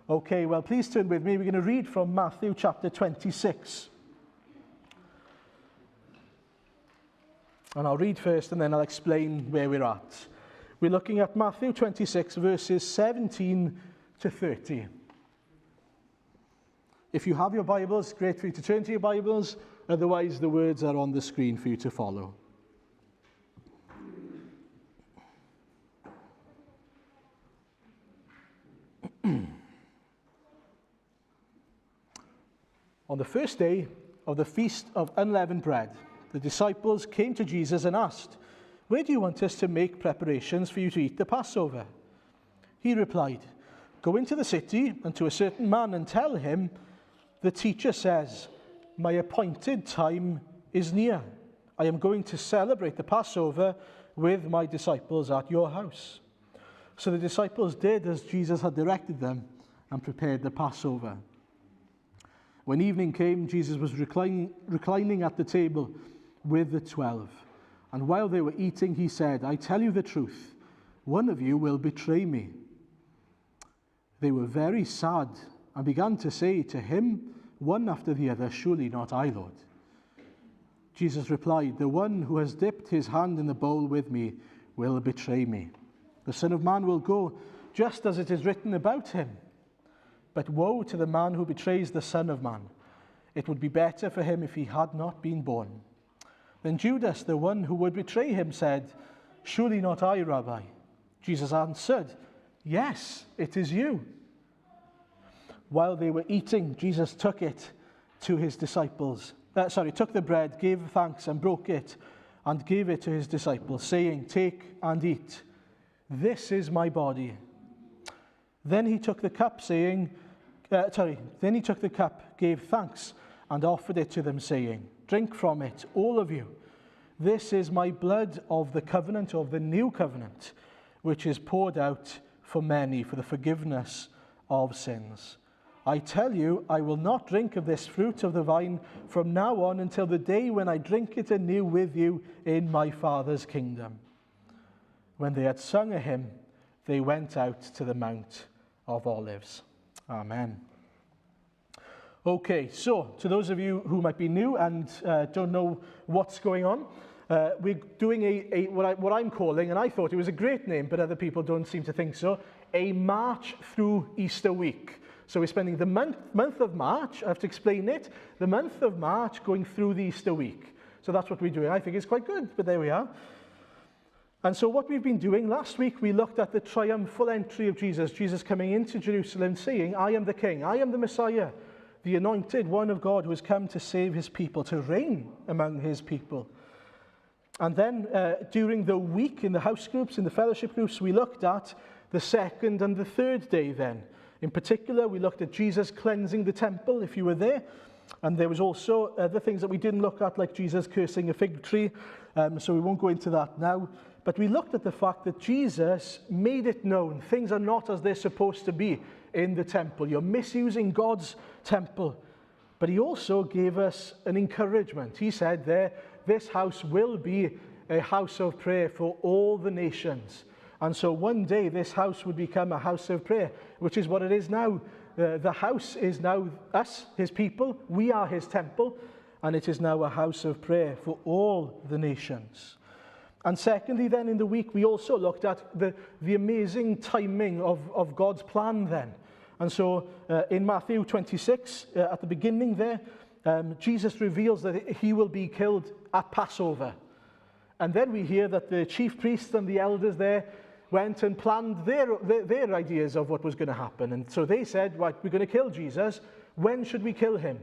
Okay, well, please turn with me. We're going to read from Matthew chapter 26. And I'll read first and then I'll explain where we're at. We're looking at Matthew 26, verses 17 to 30. If you have your Bibles, great for you to turn to your Bibles. Otherwise, the words are on the screen for you to follow. On the first day of the Feast of Unleavened Bread, the disciples came to Jesus and asked, "Where do you want us to make preparations for you to eat the Passover?" He replied, "Go into the city and to a certain man and tell him, 'The teacher says, my appointed time is near. I am going to celebrate the Passover with my disciples at your house.'" So the disciples did as Jesus had directed them and prepared the Passover. When evening came, Jesus was reclining at the table with the 12. And while they were eating, he said, "I tell you the truth, one of you will betray me." They were very sad and began to say to him, one after the other, "Surely not I, Lord." Jesus replied, "The one who has dipped his hand in the bowl with me will betray me. The Son of Man will go just as it is written about him. But woe to the man who betrays the Son of Man. It would be better for him if he had not been born." Then Judas, the one who would betray him, said, "Surely not I, Rabbi." Jesus answered, "Yes, it is you." While they were eating, Jesus took the bread, gave thanks and broke it, and gave it to his disciples, saying, "Take and eat. This is my body." Then he took the cup, gave thanks, and offered it to them, saying, "Drink from it, all of you. This is my blood of the covenant, of the new covenant, which is poured out for many for the forgiveness of sins. I tell you, I will not drink of this fruit of the vine from now on until the day when I drink it anew with you in my Father's kingdom." When they had sung a hymn, they went out to the Mount of Olives. Amen. Okay, so to those of you who might be new and don't know what's going on, we're doing what I'm calling, and I thought it was a great name, but other people don't seem to think so, a march through Easter week. So we're spending the month of March, I have to explain it, the month of March going through the Easter week. So that's what we're doing. I think it's quite good, but there we are. And so what we've been doing, last week we looked at the triumphal entry of Jesus coming into Jerusalem saying, "I am the King, I am the Messiah, the anointed one of God who has come to save his people, to reign among his people." And then during the week in the house groups, in the fellowship groups, we looked at the second and the third day then. In particular, we looked at Jesus cleansing the temple, if you were there. And there was also other things that we didn't look at, like Jesus cursing a fig tree. So we won't go into that now. But we looked at the fact that Jesus made it known things are not as they're supposed to be in the temple. You're misusing God's temple. But he also gave us an encouragement. He said there, this house will be a house of prayer for all the nations. And so one day this house would become a house of prayer, which is what it is now. The house is now us, his people. We are his temple. And it is now a house of prayer for all the nations. And secondly, then, in the week, we also looked at the amazing timing of God's plan then. And so in Matthew 26, at the beginning there, Jesus reveals that he will be killed at Passover. And then we hear that the chief priests and the elders there went and planned their ideas of what was going to happen. And so they said, right, we're going to kill Jesus. When should we kill him?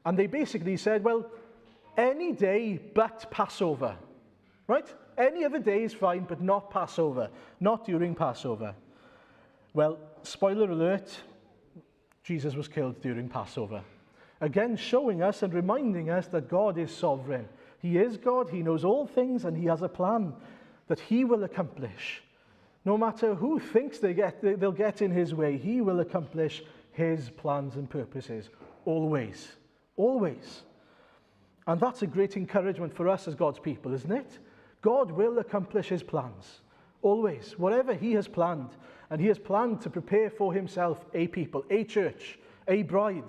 And they basically said, well, any day but Passover, right? Any other day is fine, but not Passover, not during Passover. Well, spoiler alert, Jesus was killed during Passover. Again, showing us and reminding us that God is sovereign. He is God, he knows all things, and he has a plan that he will accomplish. No matter who thinks they'll get in his way, he will accomplish his plans and purposes, always. Always. And that's a great encouragement for us as God's people, isn't it? God will accomplish his plans, always, whatever he has planned. And he has planned to prepare for himself a people, a church, a bride.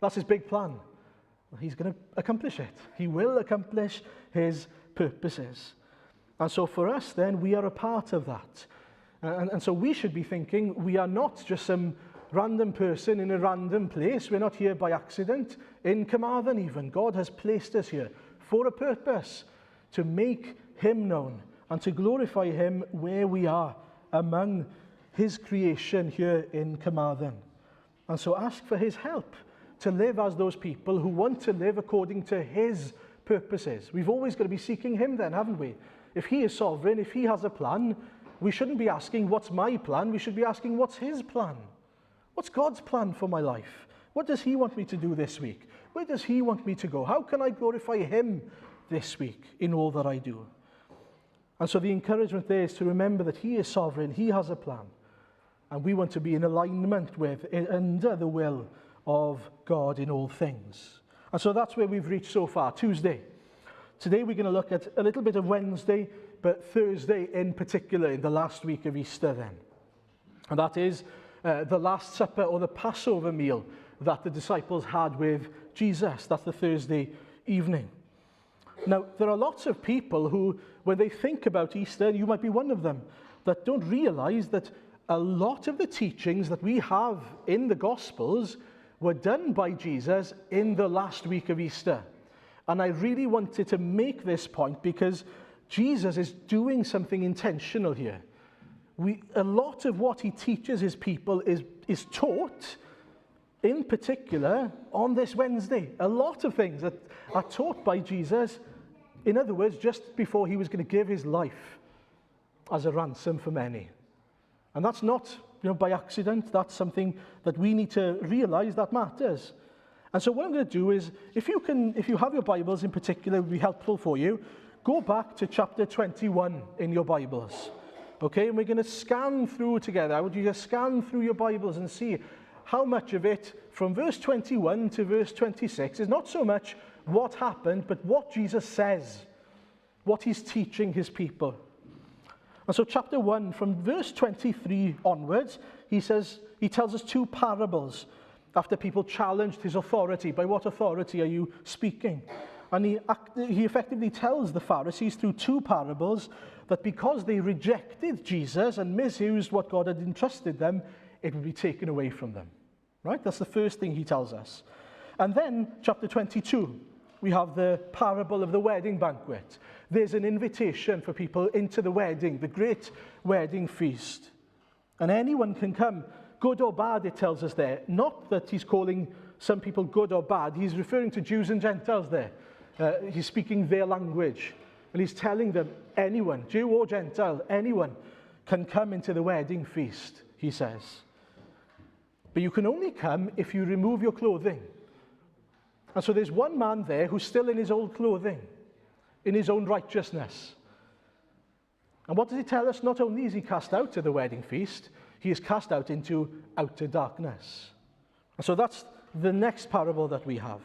That's his big plan. He's going to accomplish it. He will accomplish his purposes. And so for us then, we are a part of that. And so we should be thinking we are not just some random person in a random place. We're not here by accident. In Carmarthen even, God has placed us here for a purpose, to make him known and to glorify him where we are among his creation here in Carmarthen. And so ask for his help to live as those people who want to live according to his purposes. We've always got to be seeking him then, haven't we? If he is sovereign, if he has a plan, we shouldn't be asking, what's my plan? We should be asking, what's his plan? What's God's plan for my life? What does he want me to do this week? Where does he want me to go? How can I glorify him this week in all that I do? And so the encouragement there is to remember that he is sovereign, he has a plan, and we want to be in alignment with, under the will of God in all things. And so that's where we've reached so far, Tuesday. Today we're going to look at a little bit of Wednesday, but Thursday in particular, in the last week of Easter then. And that is the Last Supper, or the Passover meal that the disciples had with Jesus. That's the Thursday evening. Now, there are lots of people who, when they think about Easter, and you might be one of them, that don't realize that a lot of the teachings that we have in the Gospels were done by Jesus in the last week of Easter. And I really wanted to make this point because Jesus is doing something intentional here. A lot of what he teaches his people is taught, in particular, on this Wednesday. A lot of things that are taught by Jesus, in other words, just before he was going to give his life as a ransom for many. And that's not, by accident. That's something that we need to realize that matters. And so what I'm going to do is, if you have your Bibles in particular, it would be helpful for you, go back to chapter 21 in your Bibles. Okay, and we're going to scan through together. I want you to scan through your Bibles and see how much of it, from verse 21 to verse 26, is not so much what happened, but what Jesus says, what he's teaching his people. And so chapter 1, from verse 23 onwards, he tells us two parables after people challenged his authority. By what authority are you speaking? And he effectively tells the Pharisees through two parables that because they rejected Jesus and misused what God had entrusted them, it would be taken away from them. Right? That's the first thing he tells us. And then, chapter 22, we have the parable of the wedding banquet. There's an invitation for people into the wedding, the great wedding feast. And anyone can come, good or bad, it tells us there. Not that he's calling some people good or bad. He's referring to Jews and Gentiles there. He's speaking their language. And he's telling them, anyone, Jew or Gentile, anyone can come into the wedding feast, he says. But you can only come if you remove your clothing. And so there's one man there who's still in his old clothing, in his own righteousness. And what does he tell us? Not only is he cast out to the wedding feast, he is cast out into outer darkness. And so that's the next parable that we have.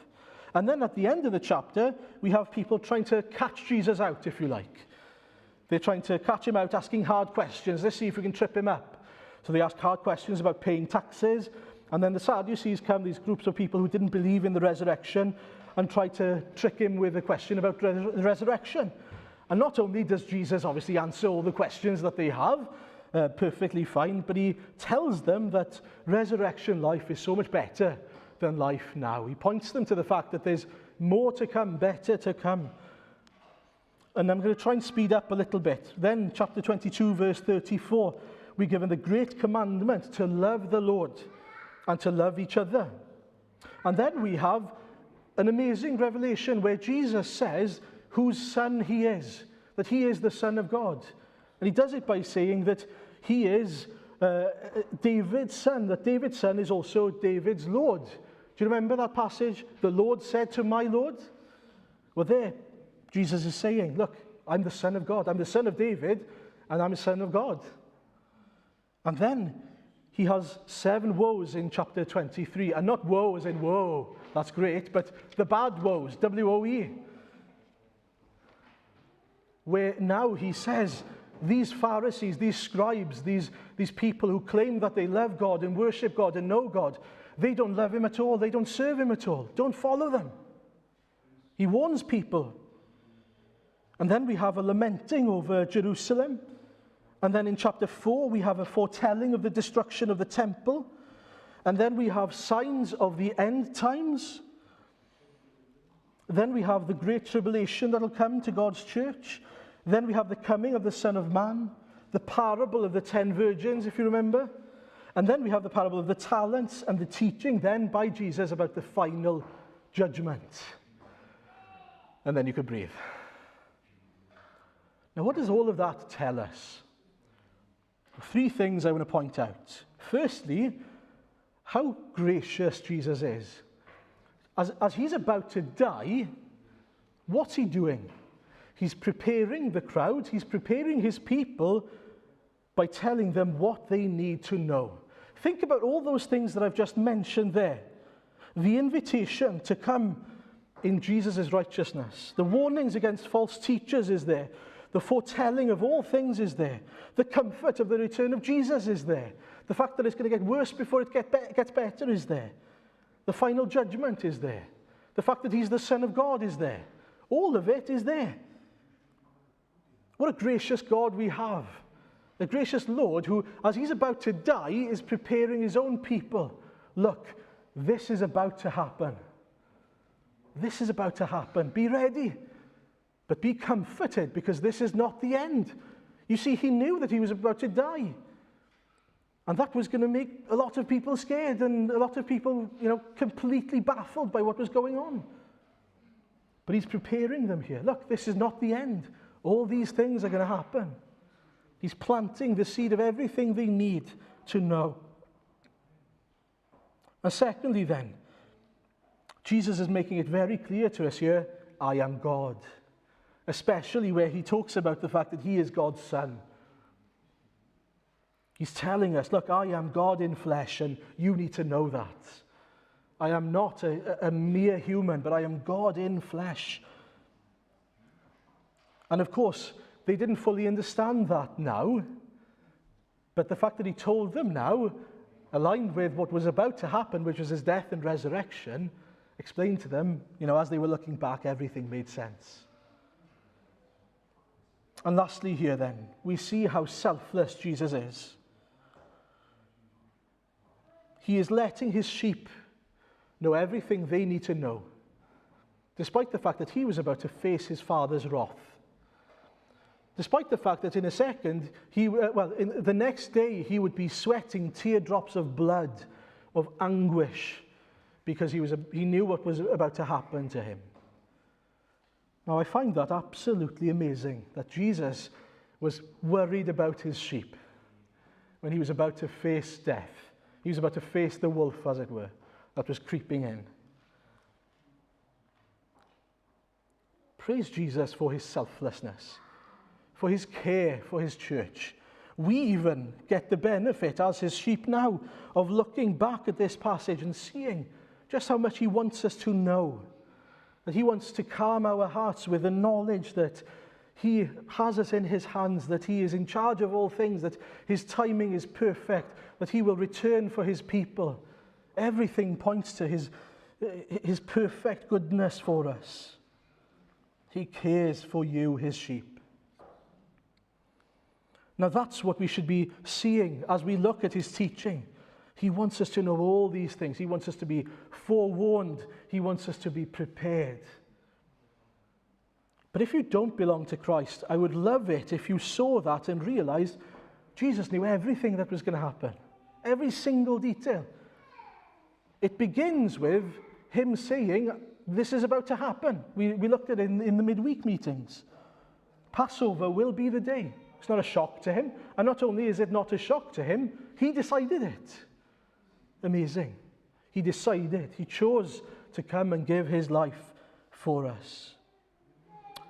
And then at the end of the chapter, we have people trying to catch Jesus out, if you like. They're trying to catch him out, asking hard questions. Let's see if we can trip him up. So they ask hard questions about paying taxes. And then the Sadducees come, these groups of people who didn't believe in the resurrection, and try to trick him with a question about the resurrection. And not only does Jesus obviously answer all the questions that they have, perfectly fine, but he tells them that resurrection life is so much better than life now. He points them to the fact that there's more to come, better to come. And I'm going to try and speed up a little bit. Then, chapter 22, verse 34, we're given the great commandment to love the Lord and to love each other. And then we have an amazing revelation where Jesus says whose son he is, that he is the Son of God. And he does it by saying that he is David's son, that David's son is also David's Lord. Do you remember that passage? The Lord said to my Lord. Well, there, Jesus is saying, look, I'm the Son of God. I'm the son of David, and I'm a son of God. And then he has 7 woes in chapter 23. And not woe as in woe, that's great, but the bad woes, W-O-E. Where now he says These Pharisees, these scribes, these people who claim that they love God and worship God and know God, they don't love him at all. They don't serve him at all. Don't follow them. He warns people. And then we have a lamenting over Jerusalem. And then in chapter 4, we have a foretelling of the destruction of the temple. And then we have signs of the end times. Then we have the great tribulation that will come to God's church. Then we have the coming of the Son of Man, the parable of the 10 virgins, if you remember. And then we have the parable of the talents and the teaching then by Jesus about the final judgment. And then you could breathe. Now, what does all of that tell us? 3 things I want to point out. Firstly, how gracious Jesus is. As he's about to die, what's he doing? He's preparing the crowd, he's preparing his people by telling them what they need to know. Think about all those things that I've just mentioned there. The invitation to come in Jesus' righteousness. The warnings against false teachers is there. The foretelling of all things is there. The comfort of the return of Jesus is there. The fact that it's going to get worse before it gets better is there. The final judgment is there. The fact that he's the Son of God is there. All of it is there. What a gracious God we have. A gracious Lord who, as he's about to die, is preparing his own people. Look, this is about to happen. This is about to happen. Be ready. But be comforted, because this is not the end. You see, he knew that he was about to die. And that was going to make a lot of people scared and a lot of people, completely baffled by what was going on. But he's preparing them here. Look, this is not the end. All these things are going to happen. He's planting the seed of everything they need to know. And secondly then, Jesus is making it very clear to us here, I am God. Especially where he talks about the fact that he is God's Son. He's telling us, look, I am God in flesh, and you need to know that. I am not a mere human, but I am God in flesh. And of course, they didn't fully understand that now. But the fact that he told them now, aligned with what was about to happen, which was his death and resurrection, explained to them, as they were looking back, everything made sense. And lastly here then, we see how selfless Jesus is. He is letting his sheep know everything they need to know, despite the fact that he was about to face his Father's wrath. Despite the fact that in a second, the next day, he would be sweating teardrops of blood, of anguish, because he knew what was about to happen to him. Now, I find that absolutely amazing, that Jesus was worried about his sheep when he was about to face death. He was about to face the wolf, as it were, that was creeping in. Praise Jesus for his selflessness, for his care for his church. We even get the benefit as his sheep now of looking back at this passage and seeing just how much he wants us to know. That he wants to calm our hearts with the knowledge that he has us in his hands, that he is in charge of all things, that his timing is perfect, that he will return for his people. Everything points to his perfect goodness for us. He cares for you, his sheep. Now that's what we should be seeing as we look at his teaching. He wants us to know all these things. He wants us to be forewarned. He wants us to be prepared. But if you don't belong to Christ, I would love it if you saw that and realized Jesus knew everything that was going to happen. Every single detail. It begins with him saying, this is about to happen. We looked at it in the midweek meetings. Passover will be the day. It's not a shock to him. And not only is it not a shock to him, he decided it. Amazing. He decided. He chose to come and give his life for us.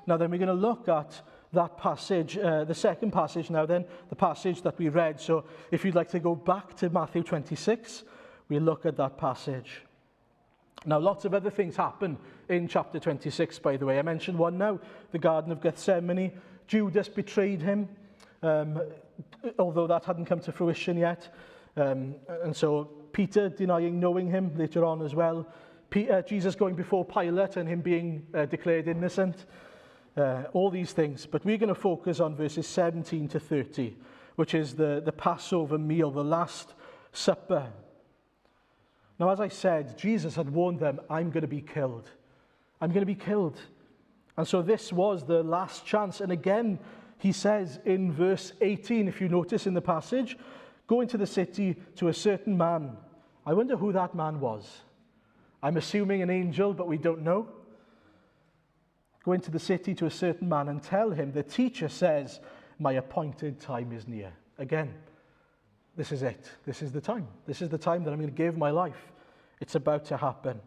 Now then, we're going to look at that passage, the second passage now then, the passage that we read. So if you'd like to go back to Matthew 26, we'll look at that passage. Now, lots of other things happen in chapter 26, by the way. I mentioned one now, the Garden of Gethsemane. Judas betrayed him. although that hadn't come to fruition yet. And so Peter denying knowing him later on as well. Jesus going before Pilate and him being declared innocent. All these things. But we're going to focus on verses 17 to 30, which is the Passover meal, the Last Supper. Now, as I said, Jesus had warned them, I'm going to be killed. I'm going to be killed. And so this was the last chance. And again, he says in verse 18, if you notice in the passage, go into the city to a certain man. I wonder who that man was. I'm assuming an angel, but we don't know. Go into the city to a certain man and tell him, the teacher says, my appointed time is near. Again, this is it. This is the time. This is the time that I'm going to give my life. It's about to happen.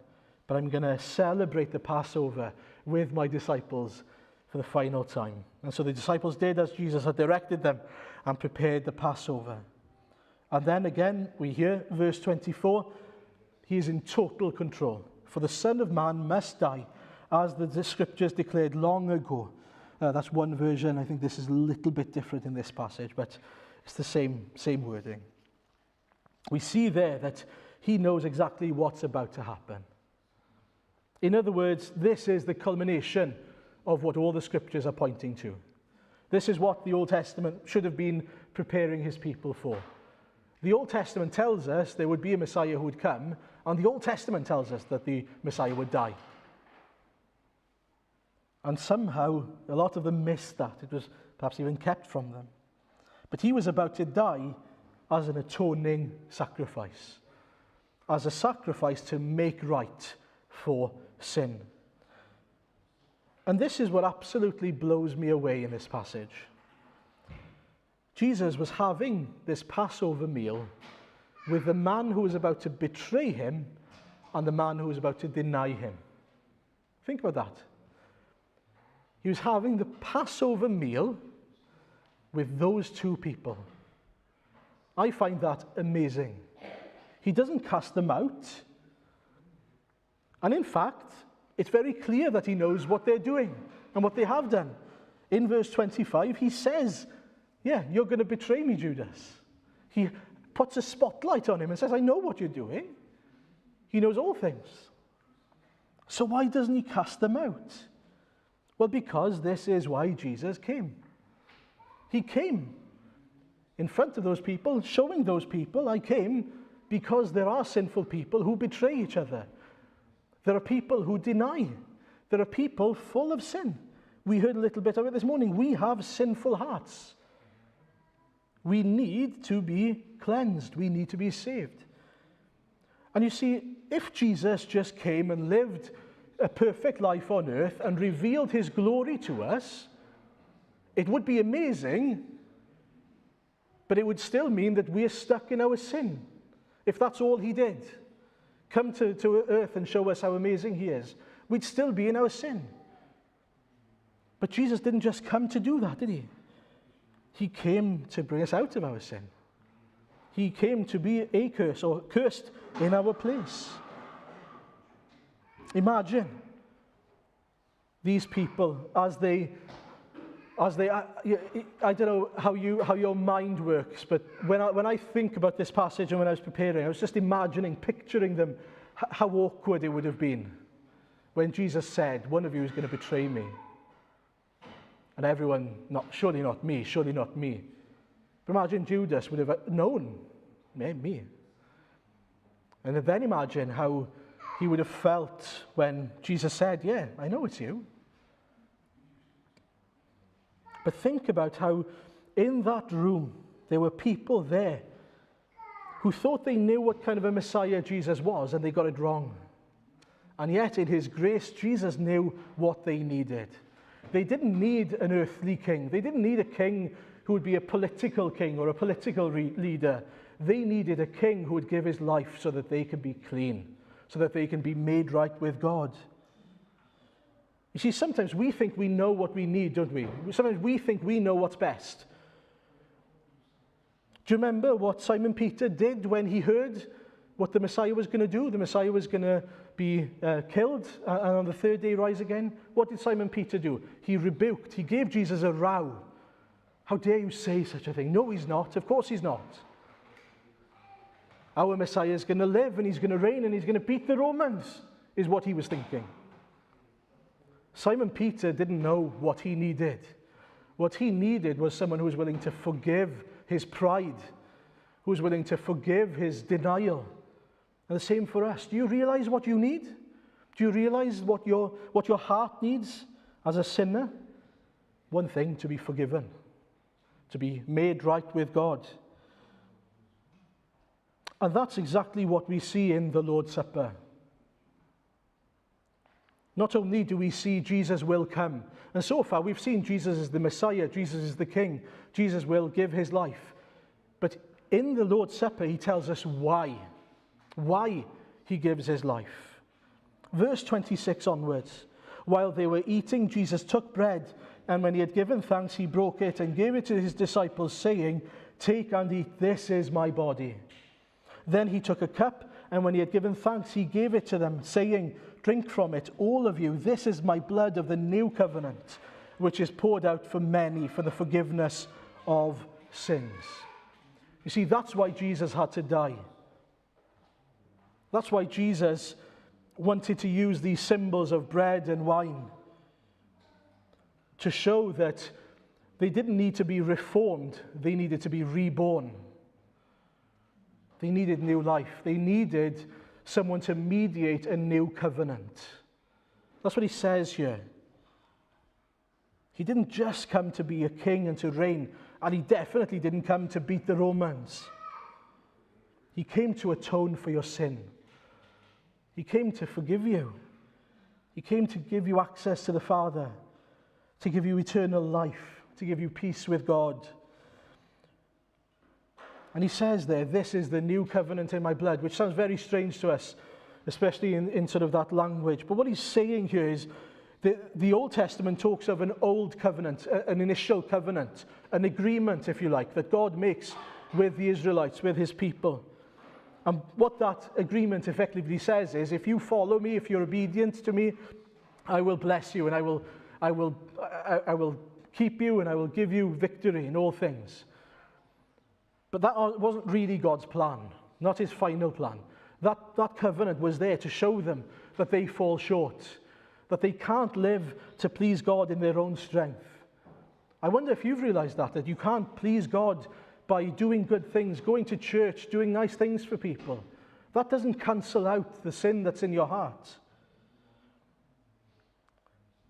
But I'm going to celebrate the Passover with my disciples for the final time. And so the disciples did as Jesus had directed them and prepared the Passover. And then again, we hear verse 24, he is in total control. For the Son of Man must die, as the scriptures declared long ago. That's one version. I think this is a little bit different in this passage, but it's the same wording. We see there that he knows exactly what's about to happen. In other words, this is the culmination of what all the scriptures are pointing to. This is what the Old Testament should have been preparing his people for. The Old Testament tells us there would be a Messiah who would come, and the Old Testament tells us that the Messiah would die. And somehow, a lot of them missed that. It was perhaps even kept from them. But he was about to die as an atoning sacrifice, as a sacrifice to make right for sin. And this is what absolutely blows me away in this passage. Jesus was having this Passover meal with the man who was about to betray him and the man who was about to deny him. Think about that. He was having the Passover meal with those two people. I find that amazing. He doesn't cast them out. And in fact, it's very clear that he knows what they're doing and what they have done. In verse 25, he says, yeah, you're going to betray me, Judas. He puts a spotlight on him and says, I know what you're doing. He knows all things. So why doesn't he cast them out? Well, because this is why Jesus came. He came in front of those people, showing those people, I came because there are sinful people who betray each other. There are people who deny. There are people full of sin. We heard a little bit of it this morning. We have sinful hearts. We need to be cleansed. We need to be saved. And you see, if Jesus just came and lived a perfect life on earth and revealed his glory to us, it would be amazing, but it would still mean that we're stuck in our sin. If that's all he did, come to earth and show us how amazing he is, we'd still be in our sin. But Jesus didn't just come to do that, did he? He came to bring us out of our sin. He came to be a curse or cursed in our place. Imagine these people as they I don't know how your mind works, but when I think about this passage and when I was preparing, I was just picturing them, how awkward it would have been when Jesus said, one of you is going to betray me. And everyone, surely not me. But imagine Judas would have known, me. And then imagine how he would have felt when Jesus said, yeah, I know it's you. But think about how in that room there were people there who thought they knew what kind of a Messiah Jesus was, and they got it wrong. And yet in his grace, Jesus knew what they needed. They didn't need an earthly king. They didn't need a king who would be a political king or a political leader. They needed a king who would give his life so that they could be clean, so that they can be made right with God. You see, sometimes we think we know what we need, don't we? Sometimes we think we know what's best. Do you remember what Simon Peter did when he heard what the Messiah was going to do? The Messiah was going to be killed and on the third day rise again. What did Simon Peter do? He rebuked. He gave Jesus a row. How dare you say such a thing? No, he's not. Of course he's not. Our Messiah is going to live and he's going to reign and he's going to beat the Romans, is what he was thinking. Simon Peter didn't know what he needed. What he needed was someone who was willing to forgive his pride, who was willing to forgive his denial. And the same for us. Do you realize what you need? Do you realize what your heart needs as a sinner? One thing, to be forgiven, to be made right with God. And that's exactly what we see in the Lord's Supper. Not only do we see Jesus will come, and so far we've seen Jesus is the Messiah, Jesus is the King, Jesus will give his life. But in the Lord's Supper, he tells us why he gives his life. Verse 26 onwards. While they were eating, Jesus took bread, and when he had given thanks, he broke it and gave it to his disciples, saying, "Take and eat, this is my body." Then he took a cup, and when he had given thanks, he gave it to them, saying, "Drink from it, all of you. This is my blood of the new covenant, which is poured out for many for the forgiveness of sins." You see, that's why Jesus had to die. That's why Jesus wanted to use these symbols of bread and wine to show that they didn't need to be reformed, they needed to be reborn. They needed new life. They needed someone to mediate a new covenant. That's what he says here. He didn't just come to be a king and to reign, and he definitely didn't come to beat the Romans. He came to atone for your sin. He came to forgive you. He came to give you access to the Father, to give you eternal life, to give you peace with God. And he says there, "This is the new covenant in my blood," which sounds very strange to us, especially in sort of that language. But what he's saying here is the Old Testament talks of an old covenant, an initial covenant, an agreement, if you like, that God makes with the Israelites, with his people. And what that agreement effectively says is, if you follow me, if you're obedient to me, I will bless you and I will keep you and I will give you victory in all things. But that wasn't really God's plan, not his final plan. That covenant was there to show them that they fall short, that they can't live to please God in their own strength. I wonder if you've realized that you can't please God by doing good things, going to church, doing nice things for people. That doesn't cancel out the sin that's in your heart.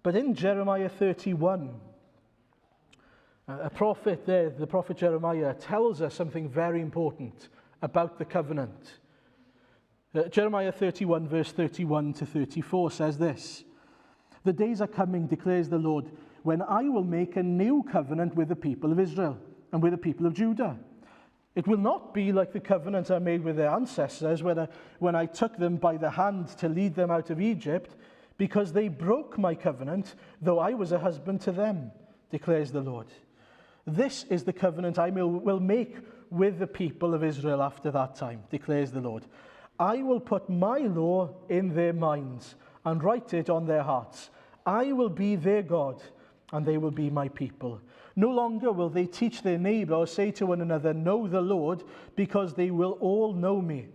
But in Jeremiah 31, a prophet there, the prophet Jeremiah, tells us something very important about the covenant. Jeremiah 31, verse 31 to 34 says this: "The days are coming, declares the Lord, when I will make a new covenant with the people of Israel and with the people of Judah. It will not be like the covenant I made with their ancestors when I took them by the hand to lead them out of Egypt, because they broke my covenant, though I was a husband to them, declares the Lord. This is the covenant I will make with the people of Israel after that time, declares the Lord. I will put my law in their minds and write it on their hearts. I will be their God, and they will be my people. No longer will they teach their neighbor or say to one another, 'Know the Lord,' because they will all know me,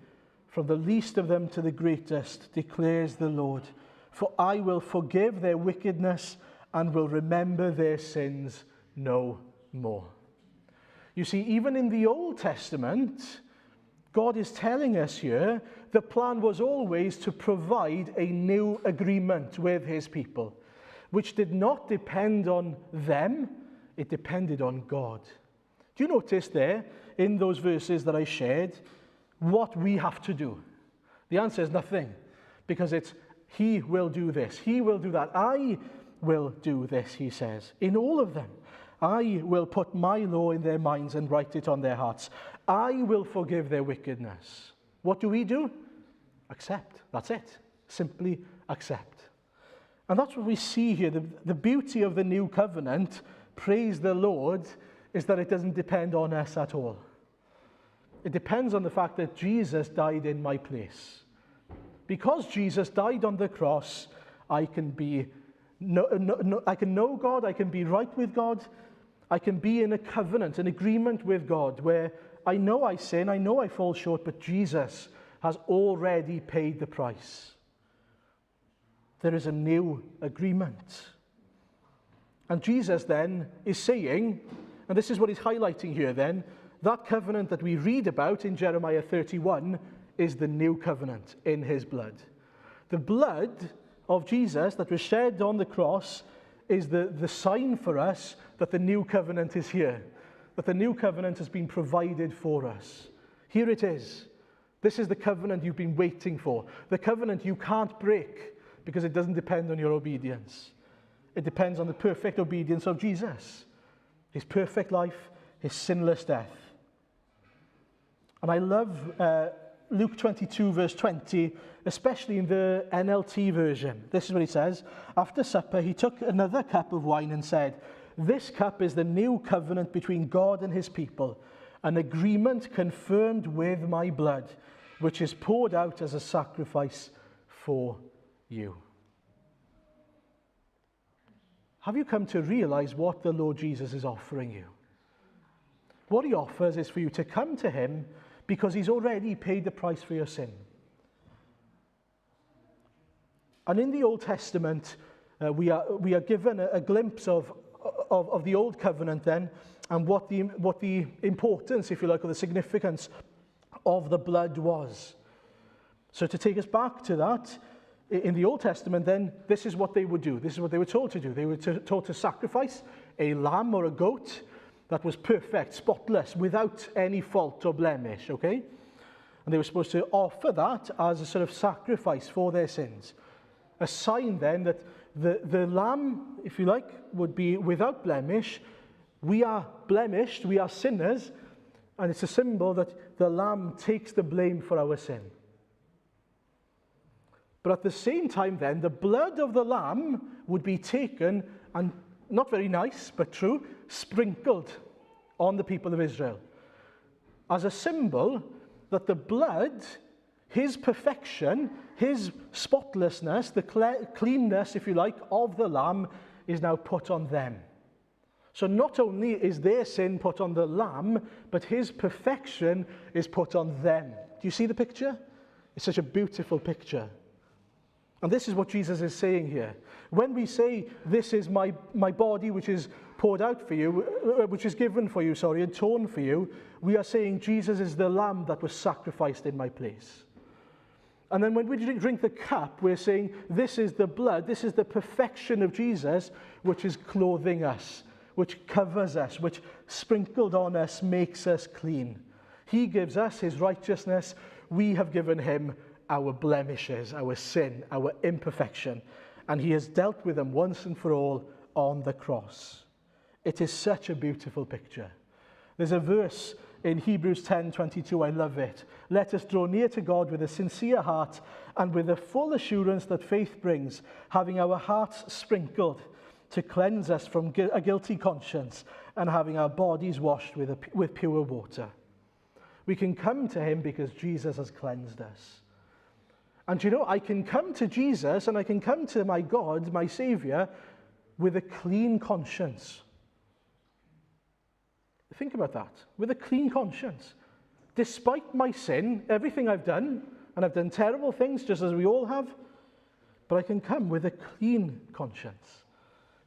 from the least of them to the greatest, declares the Lord. For I will forgive their wickedness and will remember their sins no more." You see, even in the Old Testament, God is telling us here the plan was always to provide a new agreement with his people, which did not depend on them, it depended on God. Do you notice there, in those verses that I shared, what we have to do? The answer is nothing, because it's he will do this, he will do that, I will do this, he says, in all of them. I will put my law in their minds and write it on their hearts. I will forgive their wickedness. What do? Accept. That's it. Simply accept. And that's what we see here. The beauty of the new covenant, praise the Lord, is that it doesn't depend on us at all. It depends on the fact that Jesus died in my place. Because Jesus died on the cross, I can know God, I can be right with God, I can be in a covenant, an agreement with God, where I know I sin, I know I fall short, but Jesus has already paid the price. There is a new agreement. And Jesus then is saying, and this is what he's highlighting here then, that covenant that we read about in Jeremiah 31 is the new covenant in his blood. The blood of Jesus that was shed on the cross is the sign for us that the new covenant is here, that the new covenant has been provided for us. Here it is. This is the covenant you've been waiting for, the covenant you can't break because it doesn't depend on your obedience. It depends on the perfect obedience of Jesus, his perfect life, his sinless death. And I love Luke 22, verse 20, especially in the NLT version. This is what he says. After supper, he took another cup of wine and said, "This cup is the new covenant between God and his people, an agreement confirmed with my blood, which is poured out as a sacrifice for you." Have you come to realize what the Lord Jesus is offering you? What he offers is for you to come to him because he's already paid the price for your sin. And in the Old Testament, we are given a glimpse of the Old Covenant then, and what the importance, if you like, or the significance of the blood was. So to take us back to that, in the Old Testament then, this is what they would do. This is what they were told to do. They were told to sacrifice a lamb or a goat that was perfect, spotless, without any fault or blemish, okay? And they were supposed to offer that as a sort of sacrifice for their sins. A sign then that the lamb, if you like, would be without blemish. We are blemished, we are sinners, and it's a symbol that the lamb takes the blame for our sin. But at the same time then, the blood of the lamb would be taken and, not very nice, but true, sprinkled on the people of Israel as a symbol that the blood, his perfection, his spotlessness, the cleanness, if you like, of the lamb is now put on them. So not only is their sin put on the lamb, but his perfection is put on them. Do you see the picture? It's such a beautiful picture. And this is what Jesus is saying here. When we say, "This is my body which is poured out for you," which is given for you, and torn for you, we are saying Jesus is the lamb that was sacrificed in my place. And then when we drink the cup, we're saying this is the blood, this is the perfection of Jesus, which is clothing us, which covers us, which sprinkled on us makes us clean. He gives us his righteousness. We have given him our blemishes, our sin, our imperfection, and he has dealt with them once and for all on the cross. It is such a beautiful picture. There's a verse in Hebrews 10:22, I love it. "Let us draw near to God with a sincere heart and with the full assurance that faith brings, having our hearts sprinkled to cleanse us from a guilty conscience and having our bodies washed with pure water." We can come to him because Jesus has cleansed us. And you know, I can come to Jesus and I can come to my God, my Savior, with a clean conscience. Think about that. With a clean conscience. Despite my sin, everything I've done, and I've done terrible things just as we all have, but I can come with a clean conscience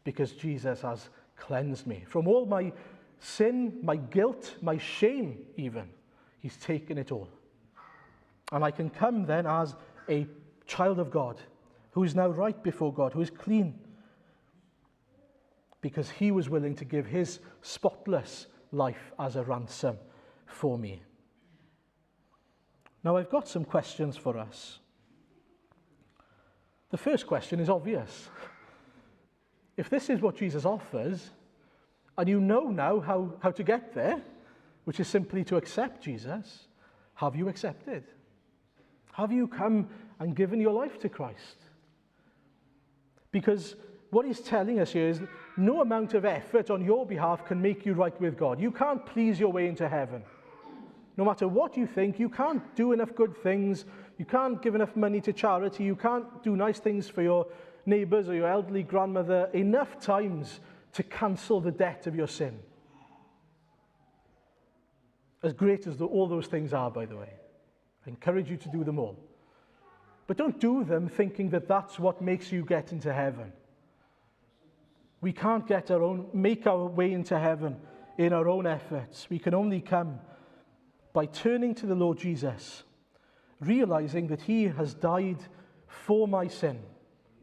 because Jesus has cleansed me from all my sin, my guilt, my shame even. He's taken it all. And I can come then as a child of God who is now right before God, who is clean, because he was willing to give his spotless life as a ransom for me. Now I've got some questions for us. The first question is obvious. If this is what Jesus offers, and you know now how to get there, which is simply to accept Jesus, have you accepted? Have you come and given your life to Christ? Because what he's telling us here is no amount of effort on your behalf can make you right with God. You can't please your way into heaven. No matter what you think, you can't do enough good things. You can't give enough money to charity. You can't do nice things for your neighbors or your elderly grandmother enough times to cancel the debt of your sin. As great as all those things are, by the way. I encourage you to do them all. But don't do them thinking that that's what makes you get into heaven. We can't make our way into heaven in our own efforts. We can only come by turning to the Lord Jesus, realizing that he has died for my sin,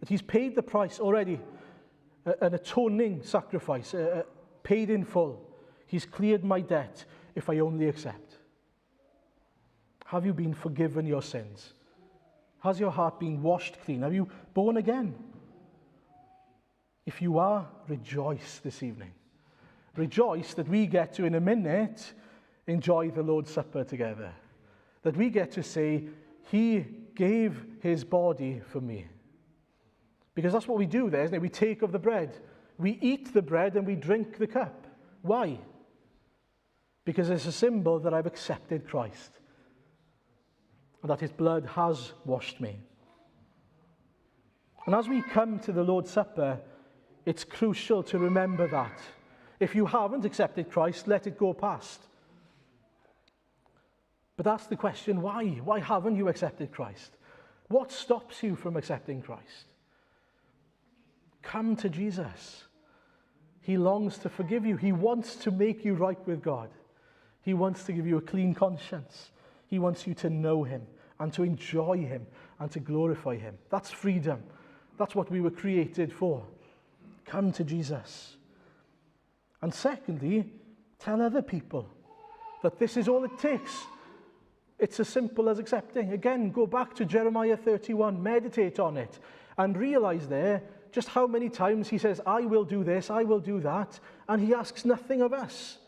that he's paid the price already, an atoning sacrifice, paid in full. He's cleared my debt if I only accept. Have you been forgiven your sins? Has your heart been washed clean? Are you born again? If you are, rejoice this evening. Rejoice that we get to, in a minute, enjoy the Lord's Supper together. That we get to say, he gave his body for me. Because that's what we do there, isn't it? We take of the bread. We eat the bread and we drink the cup. Why? Because it's a symbol that I've accepted Christ. And that his blood has washed me. And as we come to the Lord's Supper, it's crucial to remember that. If you haven't accepted Christ, let it go past. But that's the question, why? Why haven't you accepted Christ? What stops you from accepting Christ? Come to Jesus. He longs to forgive you. He wants to make you right with God. He wants to give you a clean conscience. He wants you to know him and to enjoy him and to glorify him. That's freedom. That's what we were created for. Come to Jesus. And secondly, tell other people that this is all it takes. It's as simple as accepting. Again, go back to Jeremiah 31, meditate on it, and realize there just how many times he says, I will do this, I will do that, and he asks nothing of us.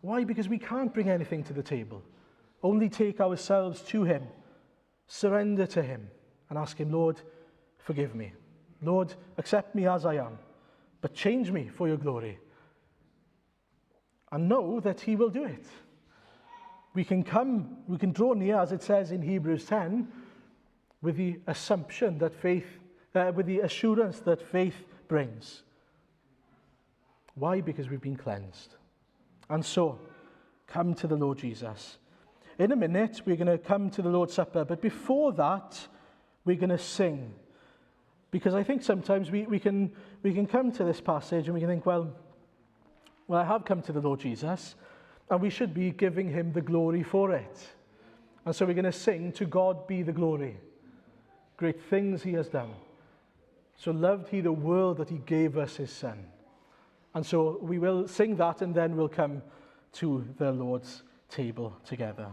Why? Because we can't bring anything to the table. Only take ourselves to him, surrender to him, and ask him, Lord, forgive me. Lord, accept me as I am, but change me for your glory. And know that he will do it. We can draw near, as it says in Hebrews 10, with the assumption that with the assurance that faith brings. Why? Because we've been cleansed. And so, come to the Lord Jesus. In a minute, we're going to come to the Lord's Supper, but before that, we're going to sing. Because I think sometimes we can come to this passage and we can think, well, I have come to the Lord Jesus, and we should be giving him the glory for it. And so we're going to sing, To God be the glory. Great things he has done. So loved he the world that he gave us his Son. And so we will sing that, and then we'll come to the Lord's table together.